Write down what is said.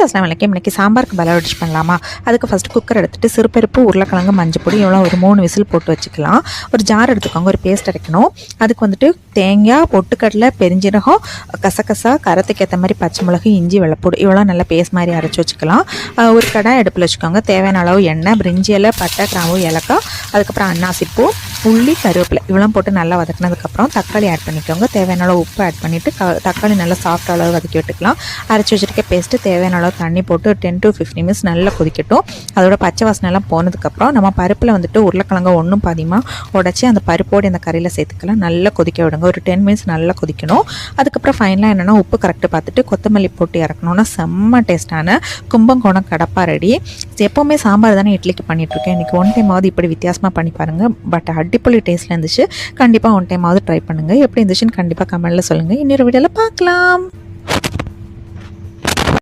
அஸ்லாம் வலைக்கம். இன்றைக்கி சாம்பாருக்கு பலா டிஷ் பண்ணலாமா? அதுக்கு ஃபஸ்ட்டு குக்கர் எடுத்துகிட்டு சிறுபருப்பு, உருளைக்கிழங்கு, மஞ்சள் பொடி இவ்வளோ ஒரு 3 விசில் போட்டு வச்சுக்கலாம். ஒரு ஜார் எடுத்துக்கோங்க, ஒரு பேஸ்ட் அரைக்கணும். அதுக்கு வந்துட்டு தேங்காய், பொட்டுக்கடலை, பெருஞ்சீரகம், கசகசா, கரத்துக்கு ஏற்ற மாதிரி பச்சை மிளகு, இஞ்சி, வெள்ளைப்பூடு இவ்வளோ நல்லா பேஸ்ட் மாதிரி அரைச்சி வச்சுக்கலாம். ஒரு கடாய் அடுப்பில் வச்சுக்கோங்க. தேவையான அளவு எண்ணெய், பிரிஞ்சி இலை, பட்டை, கிராம்பு, ஏலக்காய், அதுக்கப்புறம் அன்னாசிப்பூ, உள்ளி, கருவேப்பிலை இவ்வளோ போட்டு நல்லா வதக்கினதுக்கப்புறம் தக்காளி ஆட் பண்ணிக்கோங்க. தேவையான அளவு உப்பு ஆட் பண்ணிவிட்டு தக்காளி நல்லா சாஃப்ட் அளவு வதக்கி விட்டுக்கலாம். அரைச்சி வச்சுருக்க பேஸ்ட்டு தேவையான அளவு தண்ணி போட்டு 10 to 15 மினிட்ஸ் நல்லா கொதிக்கட்டும். அதோட பச்சை வாசனைலாம் போனதுக்கப்புறம் நம்ம பருப்பில் வந்துட்டு உருளைக்கிழங்கு ஒன்றும் பாதியமாக உடச்சி அந்த பருப்போடு இந்த கறியில் சேர்த்துக்கலாம். நல்லா கொதிக்க விடுங்க. ஒரு 10 மினிட்ஸ் நல்லா கொதிக்கணும். அதுக்கப்புறம் ஃபைனலாக என்னென்னா உப்பு கரெக்டாக பார்த்துட்டு கொத்தமல்லி போட்டு இறக்கணுன்னா செம்ம டேஸ்ட்டான கும்பகோணம் கடப்பா ரெடி. எப்போவுமே சாம்பார் தானே இட்லிக்கு பண்ணிகிட்ருக்கேன். இன்றைக்கி ஒன் டைமாவது இப்படி வித்தியாசமாக பண்ணி பாருங்கள். பட் அடிப்பொலி டேஸ்ட்டில் இருந்துச்சு. கண்டிப்பாக ஒன் டைமாவது ட்ரை பண்ணுங்கள். எப்படி இருந்துச்சுன்னு கண்டிப்பாக கமெண்ட்டில் சொல்லுங்கள். இன்னொரு வீடியோவில் பார்க்கலாம்.